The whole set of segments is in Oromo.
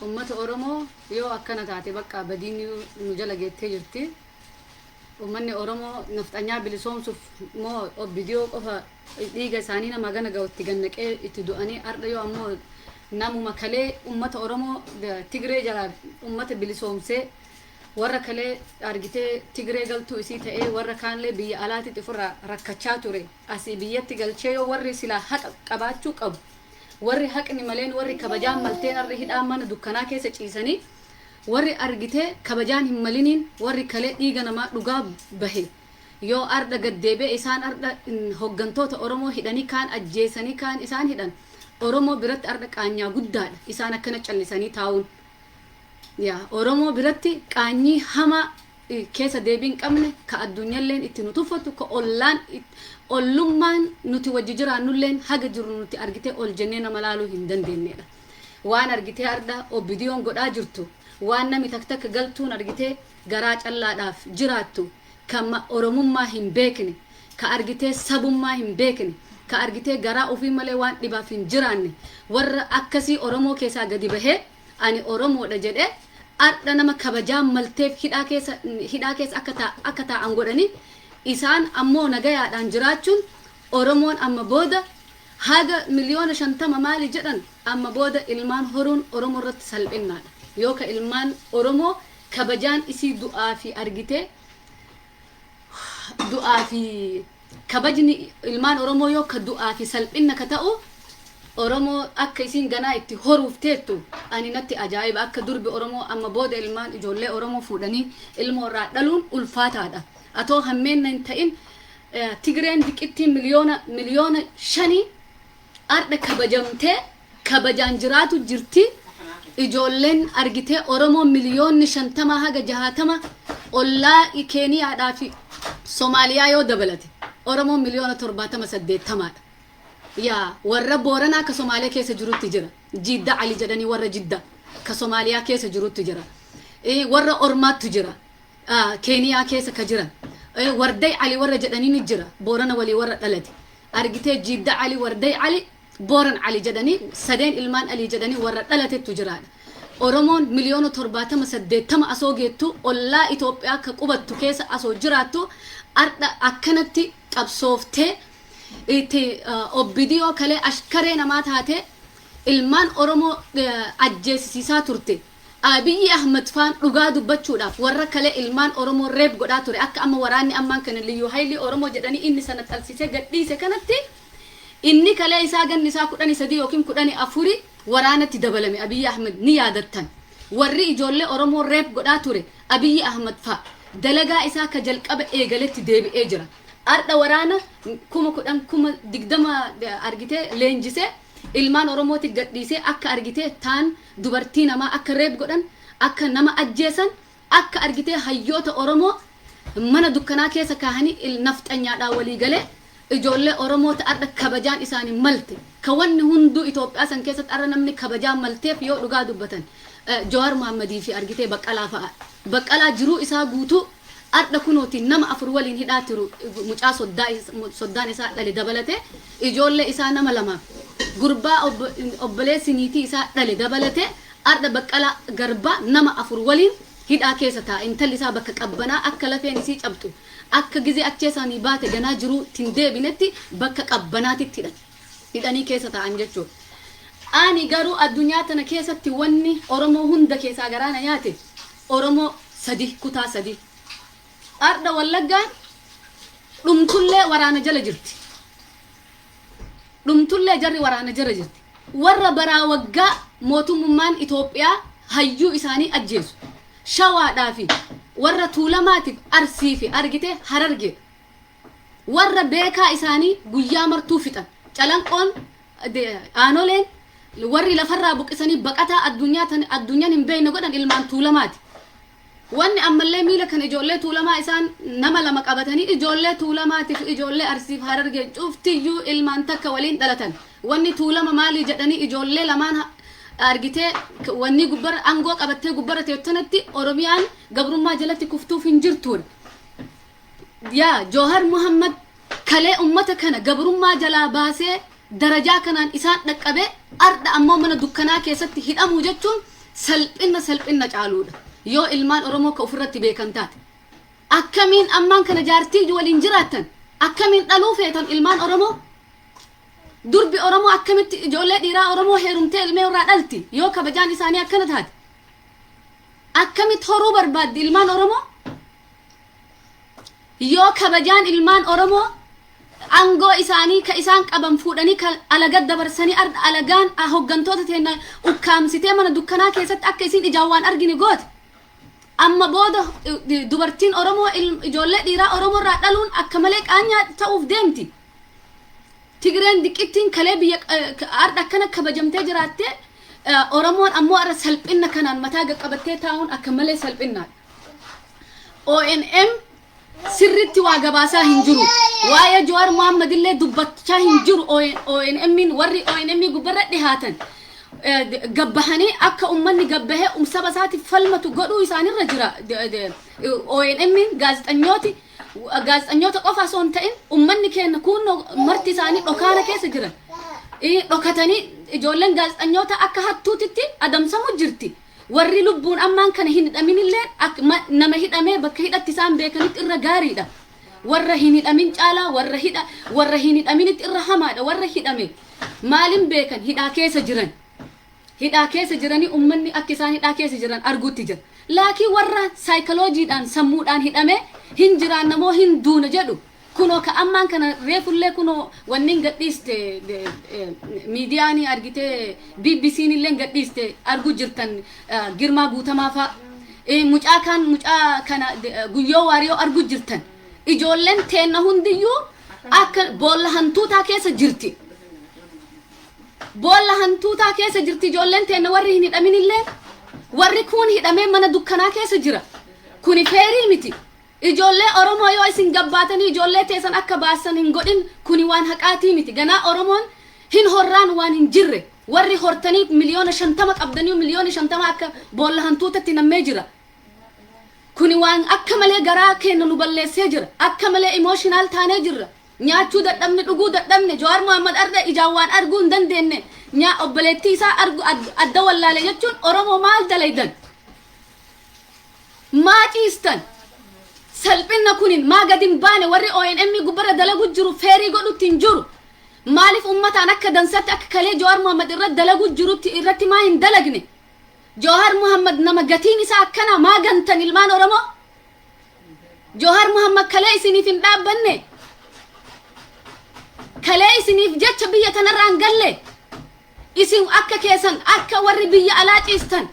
ummata Oromoo yoo akkana taate bakka badiin nu jala geettee jirti. Ummanni Oromoo nafxanyaa bilisoomsuuf moo viidiyoo qofa dhiiga isaanii nama gana ga'utti gannaqee itti du'anii arda yoo ammoo namuma kalee ummata Oromoo Tigree jala ummata bilisoomsee warra kalee argitee Tigree galtuu isii ta'ee warra kaanlee biyya alaatitti ofirraa rakkachaa ture asii biyyatti galchee yoo warri silaa haqa qabaachuu qabu warri haqni maleen warri kabajaan malteen arri hidhaan mana dukkanaa keessa ciisanii warri argitee kabajaan hin maliniin warri kalee dhiiga namaa dhugaa bahe yoo arda gaddeebee isaan arda hoggantoota Oromoo hidhanii kaan ajjeesanii kaan isaan hidhan Oromoo biratti arda qaanyaa guddaadha isaan akkana callisanii taa'uun yaa Oromoo biratti qaanyii hama keessa deebiin qabne ka addunyaalleen itti nu tuffatu ka ollummaan nuti wajji jiraannulleen haga jiru nuti argitee ol jennee nama laaluu hin dandeenyedha waan argitee arda viidiyoon godhaa jirtu waan nami takka galtuun argitee garaa callaadhaaf jiraattu kama Oromummaa hin beekne ka argitee sabummaa hin beekne ka argitee garaa ofii malee waan dhibaaf hin jiraanne warra akkasii Oromoo keessaa gadi bahee ani Oromoodha jedhee arda nama kabajaan malteef hidhaa keessa akka taa'an godhanii isaan ammoo nagayaadhaan jiraachuun Oromoon amma booda haga miliyoona 50 maali jedhan amma booda ilmaan horuun Oromoo irratti salphinnaadha yoo ka ilmaan Oromoo kabajaan isii du'aa fi argitee du'aa fi kabajni ilmaan Oromoo yoo ka du'aa fi salphinna ka ta'u Oromoo akka isin ganaa itti horuuf teettu ani natti ajaa'iba akka durbi Oromoo amma booda ilmaan ijoollee Oromoo fuudhanii ilmoo irraa dhaluun ulfaataadha atoo hammeen hin ta'in Tigreen diqittii miliyoona 5 arda kabajamtee kabajaan jiraatu jirti ijoolleen argitee Oromoo miliyoonni 50 haga 60 ollaa Keeniyaadhaa fi Soomaaliyaa yoo dabalate Oromoo miliyoona 70-80dha yaa warra Booranaa ka Soomaaliyaa keessa jirutti jira Jidda Ali jedhanii warra Jidda ka Soomaaliyaa keessa jirutti jira warra Ormaattu jira Keeniyaa keessa ka jiran Warday Ali warra jedhanii ni jira Boorana walii warra dhalate argitee Jidda Ali Warday Ali Booran Ali jedhanii sadeen ilmaan Ali jedhanii warra dhalatetu jiraadha Oromoon miliyoona 70-80 asoo geettu ollaa Itoophiyaa ka qubattu keessa asoo jiraattu arda akkanatti qabsooftee itti viidiyoo kalee ashkaree namaa taate ilmaan Oromoo ajjeesisiisaa turte Abiyyi Ahmed faan dhugaa dubbachuudhaaf warra kalee ilmaan Oromoo reeb godhaa ture akka amma waraanni ammaan kana liyyuu haylii Oromoo jedhanii inni sana talsisee gadhiise kanatti inni kalee isaa ganni isaa 13 yookiin 14 waraanatti dabalame Abiyyi Ahmed ni yaadattan warri ijoollee Oromoo reeb godhaa ture Abiyyi Ahmed fa dalagaa isaa ka jalqaba eegaletti deebi'ee jira arda waraana 10,000 argitee leenjisee ilmaan Oromooti gadhiisee akka argitee taan dubartii namaa akka reeb godhan akka nama ajjeesan akka argitee hayyoota Oromoo mana dukkanaa keessa kaahanii nafxanyaadhaan walii galee ijoollee Oromoota arda kabajaan isaanii malte ka wanni hunduu Itoophiyaa san keessatti arda namni kabajaan malteef yoo dhugaa dubbatan Jawaar Mohammadii fi argitee Baqqalaa fa'a Baqqalaa jiruu isaa guutuu arda kunooti nama afur waliin hidhaa tiru mucaa soddaan isaa dhale dabalate ijoollee isaa nama lama gurbaa obboleessi niitii isaa dhale dabalate arda Baqqalaa Garbaa nama afur waliin hidhaa keessa ta'a intalli isaa bakka qabbanaa akka lafeen isii cabxu akka gizee acheesanii baate ganaa jiruu tin deebinetti bakka qabbanaatitti hidhanii keessa ta'an jechuudha ani garuu addunyaa tana keessatti wanni Oromoo hunda keessaa garaana nyaate Oromoo 3 kutaa 3 arda Wallaggaan dhumtullee waraana jala jirti dhumtullee jarri waraana jala jirti warra baraa waggaa mootummaan Itoophiyaa hayyuu isaanii ajjeesu Shawaadhaa fi warra Tuulamaatiif Arsii fi argitee Harargee warra beekaa isaanii guyyaa martuu fixan calanqoon aanoleen warri lafarraa buqisanii baqataa addunyaan hin beekne godhan ilmaan Tuulamaati wanni ammallee miila kan ijoollee Tuulamaa isaan nama lama qabatanii ijoollee Tuulamaatiif ijoollee Arsiif Harargee cuftiyyuu ilmaan takka waliin dhalatan wanni Tuulama maali jedhanii ijoollee lamaan argitee wanni gubbara angoo qabattee gubbara teettanatti Oromiyaan gabrummaa jalatti kuftuuf hin jirtuudha yaa Jawaar Mohammad kalee ummata kana gabrummaa jalaa baasee darajaa kanaan isaan dhaqqabee arda ammoo mana dukkanaa keessatti hidhamuu jechuun salphina caaluudha yoo ilmaan oromoo ka ofirratti beekan taate akkamiin ammaan kana jaartii waliin jiraatan akkamiin dhaluu feetan ilmaan oromoo durbi oromoo akkamitti ijoollee dhiiraa oromoo heerumtee ilmee irraa dhalti yoo kabajaan isaanii akkana taate akkamitti horuu barbaaddi ilmaan oromoo yoo kabajaan ilmaan oromoo angoo isaanii ka isaan qaban fuudhanii ka alagad dabarsanii alagaan hoggantoota teena ukkaamsitee mana dukkanaa keessatti akka isin ijaan waan argine goote amma booda dubartiin oromoo ijoollee dhiiraa oromoo irraa dhaluun akka malee qaanyaa ta'uuf deemti Tigreen diqittiin kalee biyya arda akkana kabajamtee jiraatte oromoon ammoo ara salphina kanaan mataa qabattee taa'uun akka malee salphinaadha ONM sirritti waa gabaasaa hin jiru waa'ee Jawaar Mohammad illee dubbachaa hin jiru ONM'n warri ONM gubbarra dhihaatan gabbahanii akka ummanni gabbahee saba isaatiif falmatu godhuu isaanirra jira ONM'n gaazexanyoota qofa osoo hin ta'in ummanni keenya kun marti isaanii dhokaana keessa jiran dhokatanii ijoolleen gaazexanyoota akka hattuutitti adamsamu jirti warri lubbuun ammaan kana hin hidhamin illee nama hidhamee bakka hidhatti isaan beekanitti irra gaariidha warra hin hidhamin caalaa warra hin hidhaminitti irra hamaadha warra hidhame maalin beekan hidhaa keessa jiranii ummanni akka isaan hidhaa keessa jiran arguutti jira laakiin warra saayikolojiidhaan sammuudhaan hidhame hin jiraan namoo hin duuna jedhu kuno ka ammaan kana reefullee kuno wannin gadhiiste miidiyaanii argite BBC'n illee gadhiiste argu jirtan Girmaa Guutamaa fa mucaa kana guyyoo waariyoo argu jirtan ijoolleen teenna hundiyyuu akka boolla hantuutaa keessa jirti ijoolleen teenna warri hin hidhamin illee warri kun hidhamee mana dukkanaa keessa jira kuni feerii miti ijoollee oromoo yoo isin gabbaatanii ijoollee teessan akka baasan hin godhin kuni waan haqaatii miti ganaa oromoon hin horraan waan hin jirre warri hortanii miliyoona 50 qabdanii miliyoona 50 akka boolla hantuutatti nammee jira kuni waan akka malee garaa keenya nu balleessee jira akka malee emotional taanee jirra nyaachuu dadhabne dhuguu dadhabne Jawaar Mohammad arda ijaan waan arguu hin dandeenye nyaa obboleettii isaa argu adda wallaale jechuun oromoo maal dalaydan maa ciistan salphina kunin maa gadin baane warri ONM gubbarra dalagu jiru feerii godhutti hin jiru maaliif ummataan akka dansatti akka kalee Jawaar Mohammad irratti dalagu jirutti irratti maa hin dalagne Jawaar Mohammad nama gatiin isaa akkana maa gantan ilmaan oromoo Jawaar Mohammad kalee isiniif hin dhaabbanne kalee isiniif jecha biyya tanarraan galle isin akka keessan akka warri biyya alaa ciistan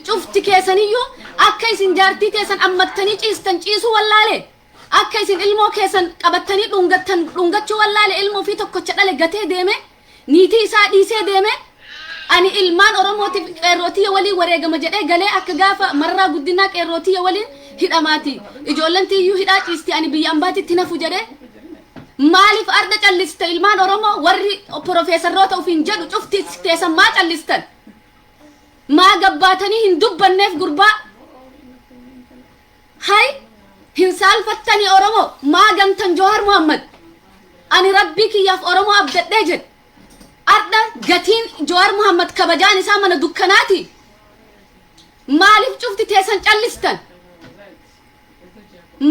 cufti keessaniyyuu akka isin jaartii teessan ammattanii ciistan ciisuu wallaale akka isin ilmoo keessan qabattanii dhungachuu wallaale ilmoo fi tokkocha dhale gatee deeme niitii isaa dhiisee deeme ani ilmaan oromootiif qeerrootii waliin wareegama jedhee galee akka gaafa marraa guddinaa qeerrootii waliin hidhamaati ijoolleen tiyyuu hidhaa ciisti ani biyya ambaatitti nafu jedhee maaliif arda calliste ilmaan oromoo warri profeesarroota ufiin jedhu cufti teessan maa callistan maa gabbaatanii hin dubbanneef gurbaa hay hin saalfattanii oromoo maa gantan Jawaar Mohammad ani rabbii kiyyaaf oromoo abdadhee jedhe arda gatiin Jawaar Mohammad kabajaan isaa mana dukkanaati maaliif cufti teessan callistan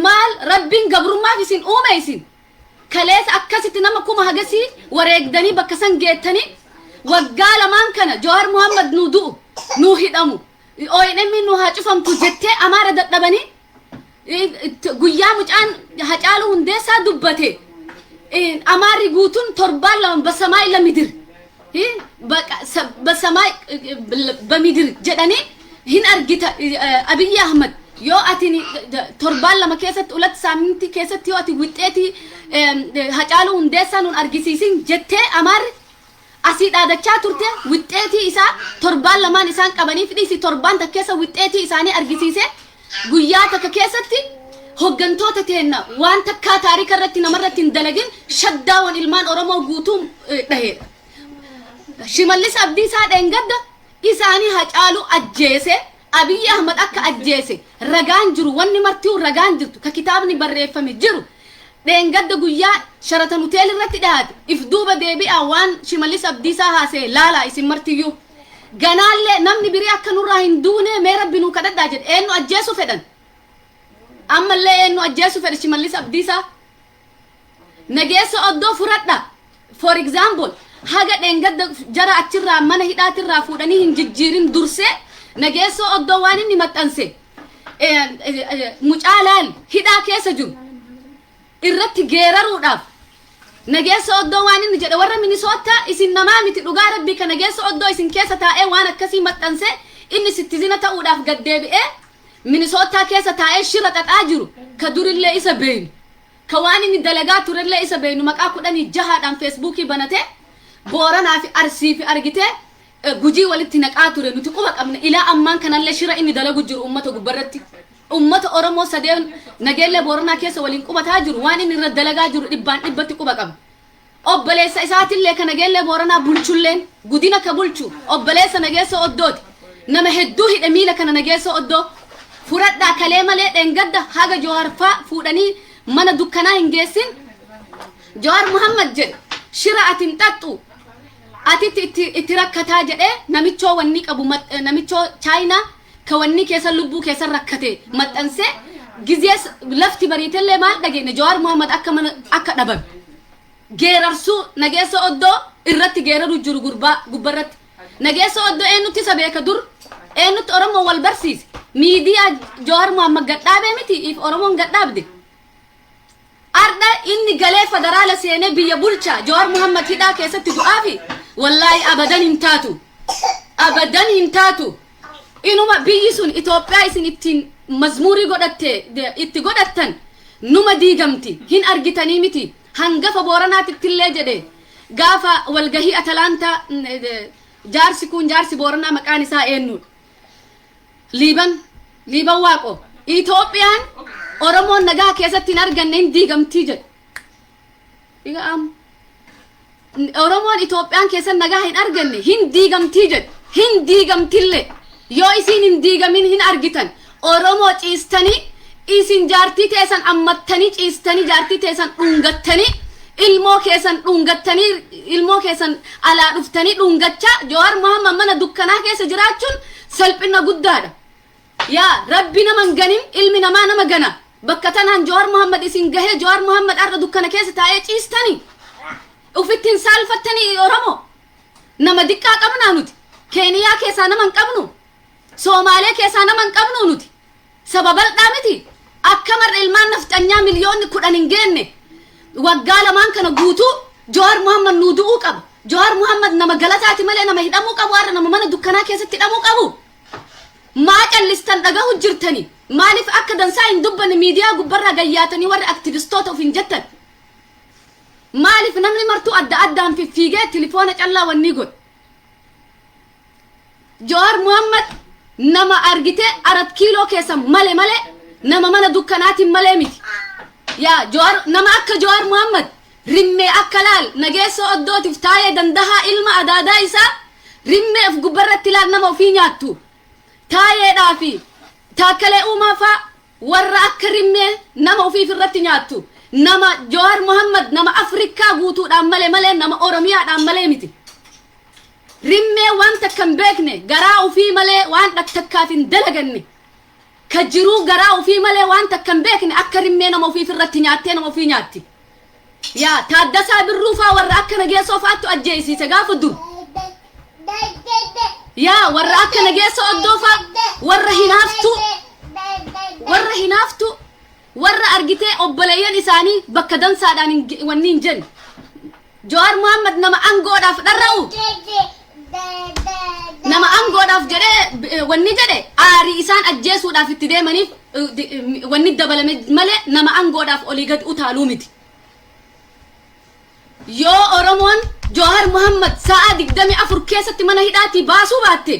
maal rabbiin gabrummaaf isin uume isin kalees akkasitti nama kuma hagasii wareegdanii bakka san geettanii waggaa lamaan kana Jawaar Mohammad nu du'u nu hidhamu ONM nu haa cufamtu jettee amaara dadhabanii guyyaa mucaan Hacaaluu Hundeessaa dubbate amaarri guutuun torbaan lama basamaay lamidir basamaay bamidir jedhanii hin argita Abiy Ahmad yoo ati torbaan lama keessatti ulat saaminti keessatti yoo ati wixxeeti Hacaaluu Hundeessaa nun argisiisin jettee amaarri asii dhaadachaa turte wixxeetii isaa torbaan lamaan isaan qabanii fidhiisi torbaan takka keessa wixxeetii isaanii argisiise guyyaa takka keessatti hoggantoota teenna waan takkaa taarika irratti namarratti hin dalagin shaddaawwan ilmaan oromoo guutuu dhaheedha Shimallis Abdiisaa dheengadda isaanii Hacaaluu ajjeese Abiy Ahmad akka ajjeese ragaan jiru wanni martii ragaan jirtu ka kitaabni barreeffame jiru dheengadda guyyaa Sheraton Hotel irratti dhaate if duuba deebi'a waan Shimallis Abdiisaa haasee laala isin martiyyuu ganaalle namni biri akka nurraa hin duune mee rabbi nu kadhadhaa jedhe eenyu ajjeesu fedhan ammallee eenyu ajjeesu fedhe Shimallis Abdiisaa nageessa oddoo furadha for example haga dheengadda jara achirraa mana hidhaatirraa fuudhanii hin jijjiirin dursee nageessa oddoo waan inni maxxanse mucaalaal hidhaa keessa jiru irratti geeraruudhaaf nageessa oddoo waan inni jedhe warra Minisoota isin namaa miti dhugaa rabbii ka nageessa oddoo isin keessa taa'ee waan akkasii maxxanse inni sittizina ta'uudhaaf gaddeebi'ee Minisoota keessa taa'ee shira xaxaa jiru ka durillee isa beeynu ka waan inni dalagaa turellee isa beeynu maqaa 16dhaan feesbuukii banate Booranaa fi Arsii fi argitee gujii walitti naqaa ture nuti quba qabna ilaa ammaan kanallee shira inni dalagu jiru ummata gubbarratti ummata Oromoo sadeen nageellee Booranaa keessa waliin qubataa jiru waan inni irra dalagaa jiru dhibbaan dhibbatti quba qabna obboleessa isaatillee ka nageellee Booranaa bulchulleen gudina ka bulchu obboleessa nageessa oddooti nama hedduu hidhe miila kana nageessa oddoo furadhaa kalee malee dheengadda haga Jawaarfaa fuudhanii mana dukkanaa hin geessin Jawaar Muhammad jedhe shira atin xaxxu atitti itti rakkataa jedhe namichoo wanni qabu namichoo China ka wanni keessa lubbuu keessa rakkate maxxanse gizees lafti bariitellee maal dhageenne Jawaar Muhammad akka dhaban geerarsuu nageessa oddoo irratti geeraru jiru gubbarratti nageessa oddoo eenyutti isa beeka dur eenyutti Oromoo wal barsiise miidiyaa Jawaar Muhammad gadhaabee miti if Oromoon gadhaabde arda inni galee federaala seenee biyya bulcha Jawaar Muhammad hidhaa keessatti du'aafi wallahi abadan hin taatu inuma biyyi sun Itoophiyaa isin ittiin mazmuurii itti godhattan numa diigamti hin argitanii miti hangafa Booranaatittillee jedhe gaafa walgahii Atalantaa jaarsi Booranaa maqaan isaa eenyu liiban waaqo Itoophiyaan Oromoon nagaa keessatti hin arganne hin diigamtii jedhe Oromoon Itoophiyaan keessatti nagaa hin arganne hin diigamtii jedhe hin diigamtillee yoo isin hin diigamin hin argitan Oromoo ciistanii isin jaartii teessan ammattanii ciistanii jaartii teessan dhungattanii ilmoo keessan alaa dhuftanii dhungachaa Jawaar Muhammad mana dukkanaa keessa jiraachuun salphina guddaadha yaa rabbi naman ganin ilmi namaa nama gana bakka tanaan Jawaar Muhammad isin gahee Jawaar Muhammad arra dukkana keessa taa'ee ciistanii ufittiin saalfattanii Oromoo nama diqqaa qabnaa nuti Keeniyaa keessaa nama hin qabnu Somaalee keessaa nama hin qabnu nuti sababal'aa miti akka marra ilmaan nafxanyaa miliyoonni 10 hin geenne waggaa lamaan kana guutuu Jawaar Muhammad nuu du'uu qaba Jawaar Muhammad nama galataati malee nama hidhamuu qabu warra nama mana dukkanaa keessatti hidhamuu qabu maa callistan dhagahu jirtani maaliif akka dansaa hin dubbanne miidiyaa gubbarraa gayyaatanii warra aktivistoota of hin jettan maaliif namni martuu adda addaan fiffiigee telefoona callaa wanni godhe Jawaar Muhammad nama argite 4 kiiloo keessa malee nama mana dukkanaatiin malee miti yaa Jawaar nama akka Jawaar Muhammad rimmee akka laal nageessa oddootiif taa'ee dandahaa ilma adaadaa isaa rimmee of gubbarratti laal nama ofii nyaattu taayeedhaa fi taakkalee uumaafaa warra akka rimmee nama ofiif irratti nyaattu nama Jawaar Muhammad nama Afrikaa guutuudhaan malee nama Oromiyaadhaan malee miti rimmee waan takka hin beekne garaa ofii malee waan dhaktakkaaf hin dalaganne ka jiruu garaa ofii malee waan takka hin beekne akka rimmee nama ofiif irratti nyaattee nama ofii nyaatti yaa Taaddasaa Birruufaa warra akka nageessa ofaattu ajjeesiise gaafa dur yaa warra akka nageessa oddoofaa warra hinaaftu warra argitee obboleeyyan isaanii bakka dansaadhaan wanni hin jenne Jawaar Muhammad nama angoodhaaf dharra'u nama angoodhaaf jedhee wanni jedhe aarii isaan ajjeesuudhaaf itti deemaniif wanni dabalame malee nama angoodhaaf olii gad utaaluu miti yoo Oromoon Jawaar Muhammad sa'a 24 keessatti mana hidhaatii baasuu baatte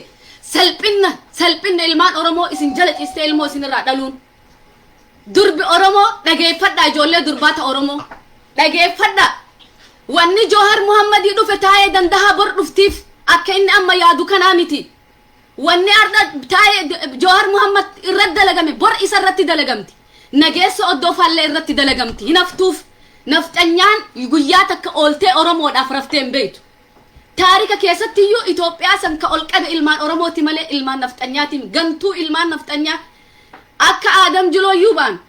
salphinna ilmaan Oromoo isin jala ciistee ilmoo isinirraa dhaluun durbi Oromoo dhageeffadhaa ijoollee durbaata Oromoo dhageeffadhaa wanni Jawaar Muhammad dhufe taa'ee dandahaa bor dhuftiif akka inni amma yaadu kanaa miti wanni arda taa'ee Jawaar Muhammad irratti dalagame bor isa irratti dalagamti nageessa oddoofaallee irratti dalagamti hinaftuuf nafxanyaan guyyaa takka ooltee Oromoodhaaf raftee hin beektu taarika keessatti iyyuu Itoophiyaa san ka ol qabe ilmaan Oromooti malee ilmaan nafxanyaatiin gantuu ilmaan nafxanyaa akka Adam Jilooyyuu baan